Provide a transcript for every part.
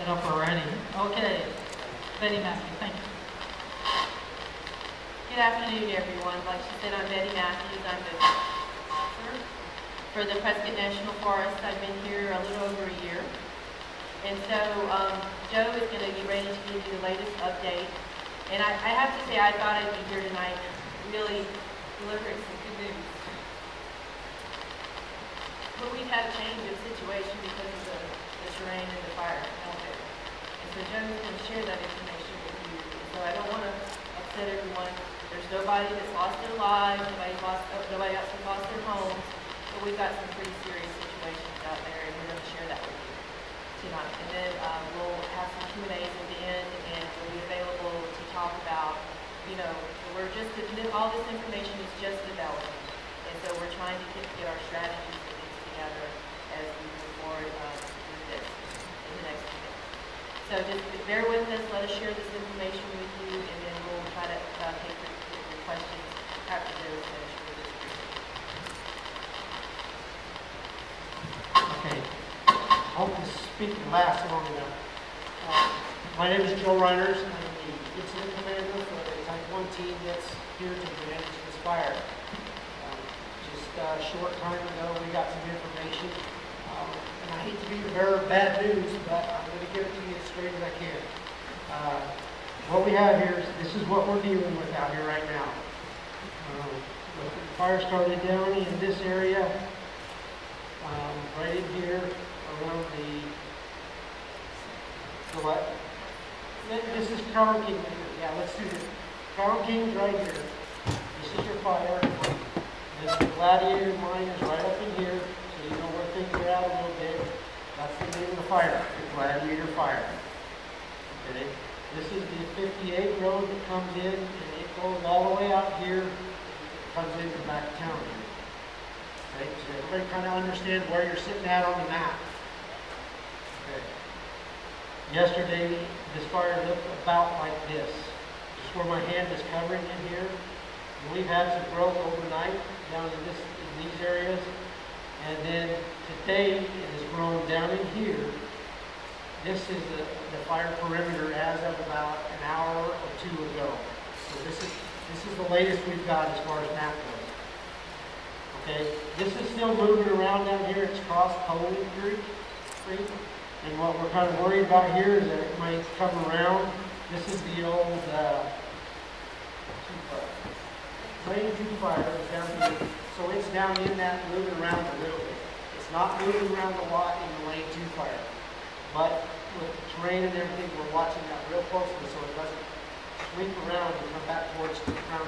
it up already. Okay, Betty Matthews, thank you. Good afternoon, everyone. Like she said, I'm Betty Matthews. I'm the officer for the Prescott National Forest. I've been here a little over a year. And so Joe is going to be ready to give you the latest update. And I have to say, I thought I'd be here tonight really delivering some good news. But we've had a change of situation because of the terrain and the fire out there. And so Joe's going to share that information with you. So I don't want to upset everyone. There's nobody that's lost their lives, nobody else has lost their homes, but we've got some pretty serious situations out there, and we're going to share that with you tonight. And then we'll have some Q&As at the end, and we'll be available to talk about, you know, all this information is just developing, and so we're trying to get our strategies and things together as we move forward with this in the next few days. So just bear with us, let us share this information with you, and then we'll try to take your questions after Joe is finished with this presentation. Okay, I hope this speaking lasts long enough. My name is Joe Reiners. I'm the incident commander for the Type 1 team that's here to manage this fire. Just a short time ago, we got some information, and I hate to be the bearer of bad news, but I'm going to give it to you as straight as I can. What we have here is, this is what we're dealing with out here right now. The fire started down in this area, right in here, around the what? This is Crown King. Yeah, let's do this. Crown King's right here. This is your fire. This Gladiator mine is right up in here, so you know where things are at a little bit. That's the name of the fire, the Gladiator Fire. Okay. This is the 58 road that comes in, and it goes all the way out here. It comes into the back of town here. Okay, so everybody kind of understand where you're sitting at on the map. Okay. Yesterday, this fire looked about like this. Just where my hand is covering in here. And we've had some growth overnight down in these areas. And then today, it has grown down in here. This is the fire perimeter as of about an hour or two ago. So this is the latest we've got as far as map goes. Okay, this is still moving around down here. It's crossed Poland Creek. And what we're kind of worried about here is that it might come around. This is the old Lane 2 fire is down here. So it's down in that, moving around a little bit. It's not moving around a lot in the Lane 2 fire. But with the terrain and everything, we're watching that real closely so it doesn't sweep around and come back towards the ground.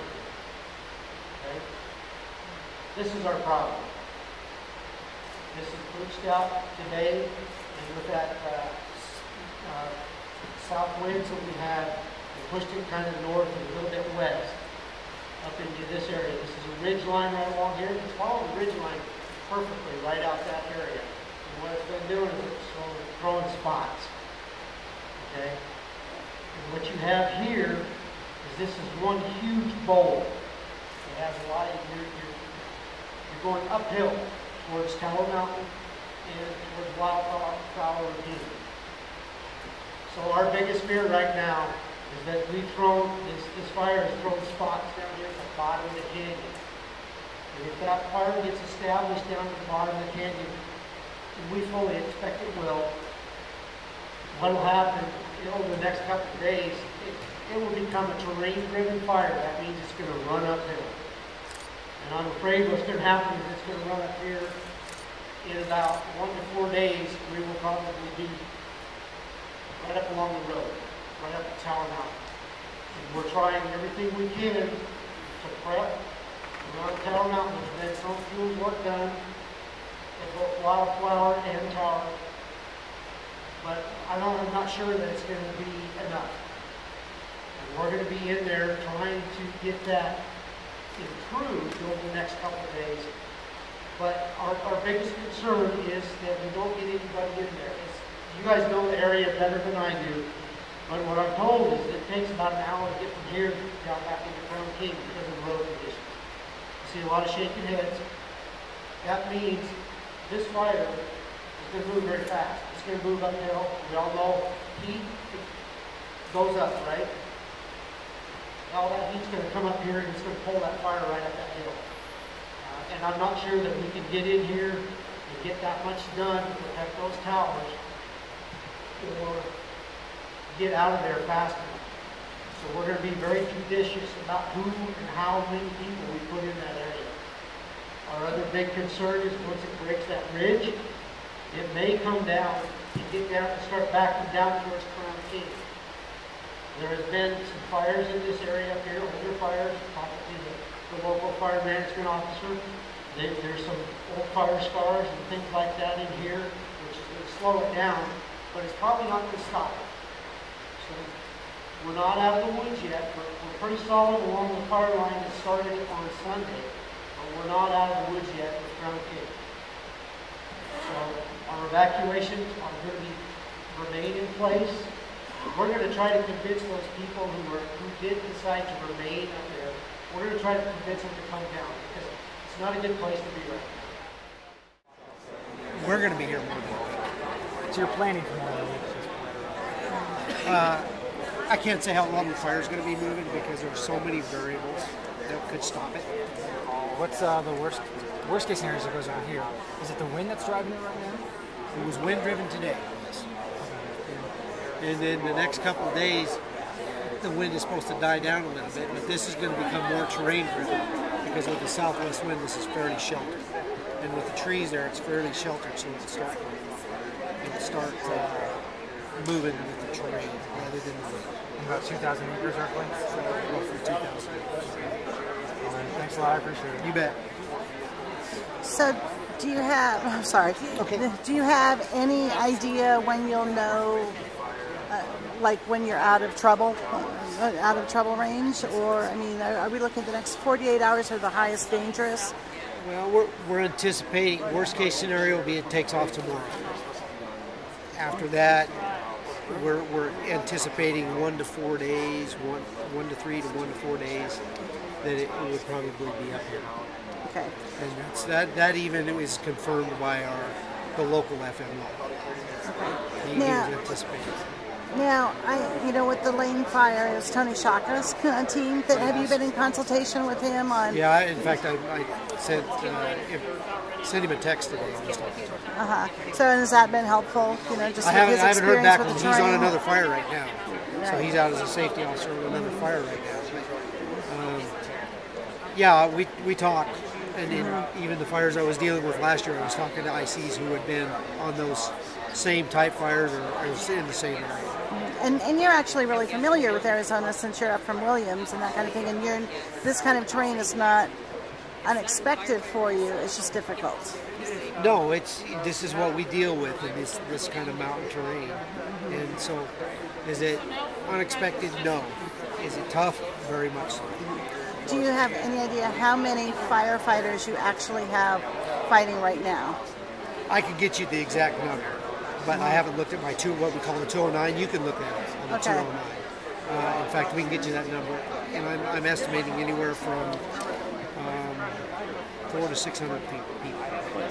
Okay? This is our problem. This is pushed out today, and with that south winds that we had, we pushed it kind of north and a little bit west up into this area. This is a ridge line right along here. It's following the ridge line perfectly right out that area. And what it's been doing is it's throwing spots. Okay? And what you have here is this is one huge bowl. It has a lot of, you're going uphill towards Tower Mountain and towards Wildflower Ravine. So our biggest fear right now is that we've thrown, this fire has thrown spots down here at the bottom of the canyon. And if that fire gets established down at the bottom of the canyon, and we fully expect it will, what will happen over the next couple of days, it will become a terrain-driven fire. That means it's going to run uphill. And I'm afraid what's going to happen is it's going to run up here in about 1 to 4 days. We will probably be right up along the road, right up at Tower Mountain. And we're trying everything we can to prep around Tower Mountain. There's been some fuel work done at both Wildflower and Tower. But I'm not sure that it's going to be enough. And we're going to be in there trying to get that improved over the next couple of days. But our biggest concern is that we don't get anybody in there. You guys know the area better than I do. But what I'm told is that it takes about an hour to get from here down back into Crown King because of the road conditions. I see a lot of shaking heads. That means this fire is going to move very fast. It's going to move uphill. We all know heat goes up, right? All that heat's going to come up here and it's going to pull that fire right up that hill. And I'm not sure that we can get in here and get that much done to protect those towers or get out of there fast enough. So we're going to be very judicious about who and how many people we put in that area. Our other big concern is once it breaks that ridge, it may come down and get down and start backing down towards Crown King. There has been some fires in this area up here, older fires, talking to the local fire management officer. There's some old fire scars and things like that in here, which is going to slow it down, but it's probably not going to stop it. So we're not out of the woods yet, but we're pretty solid along the fire line that started on Sunday, but we're not out of the woods yet with Crown King. So our evacuations are going to remain in place. We're going to try to convince those people who did decide to remain up there, we're going to try to convince them to come down because it's not a good place to be right now. We're going to be here more than a week. So you're planning for more than a week? I can't say how long the fire is going to be moving because there's so many variables that could stop it. What's the worst case scenario as it goes over here? Is it the wind that's driving it right now? It was wind driven today. And then the next couple of days, the wind is supposed to die down a little bit, but this is going to become more terrain driven because with the southwest wind, this is fairly sheltered. And with the trees there, it's fairly sheltered, so it'll start moving with the terrain rather than the wind. About 2,000 acres roughly? Roughly 2,000 acres. All right, thanks a lot, I appreciate it. You bet. So, do you have, I'm sorry, do you have any idea when you'll know, like when you're out of trouble range? Or, I mean, are we looking at the next 48 hours are the highest dangerous? Well, we're anticipating, worst case scenario will be it takes off tomorrow. After that, we're anticipating 1 to 4 days, 1 to 3 to 1 to 4 days, that it would probably be up here. Okay. And that even is confirmed by the local FM law. Okay. He was anticipating. Now, with the Lane Fire, it was Tony Shaka's team. Have you been in consultation with him on? Yeah, in fact, I sent him a text today. So has that been helpful? Just I his haven't heard back from with him. the He's on terrain? another fire right now. Right. So he's out as a safety officer on another fire right now. Yeah, we talked. And even the fires I was dealing with last year, I was talking to ICs who had been on those same type fires or in the same area. And you're actually really familiar with Arizona since you're up from Williams and that kind of thing. And this kind of terrain is not unexpected for you. It's just difficult. No, this is what we deal with in this kind of mountain terrain. And so, is it unexpected? No. Is it tough? Very much so. Do you have any idea how many firefighters you actually have fighting right now? I could get you the exact number, but I haven't looked at my what we call the 209. You can look at it on the 209. In fact, we can get you that number, and I'm estimating anywhere from 400 to 600 people.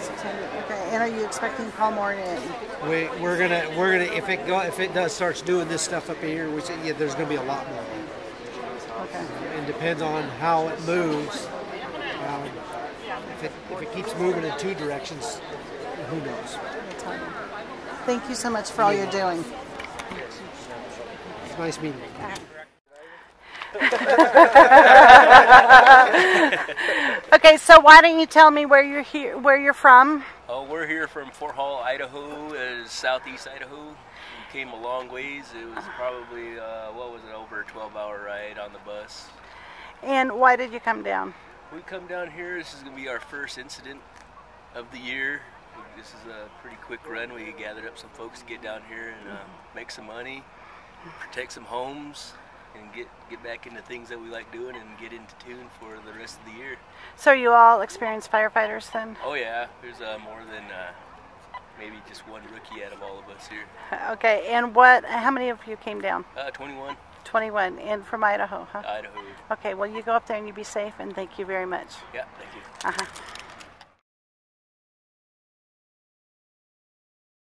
600. Okay. And are you expecting to call more in? We're gonna if it does starts doing this stuff up in here, there's gonna be a lot more. Okay. And depends on how it moves. If it keeps moving in two directions, who knows? Thank you so much for all you're doing. It's nice meeting you. Okay, so why don't you tell me where you're from? Oh, we're here from Fort Hall, Idaho, southeast Idaho. We came a long ways. It was probably, over a 12-hour ride on the bus. And why did you come down? We come down here, this is going to be our first incident of the year. This is a pretty quick run. We gathered up some folks to get down here and make some money, protect some homes, and get back into things that we like doing and get into tune for the rest of the year. So are you all experienced firefighters then? Oh yeah, there's more than maybe just one rookie out of all of us here. Okay, and how many of you came down? 21. 21, and from Idaho, huh? Idaho. Okay, well you go up there and you be safe, and thank you very much. Yeah, thank you.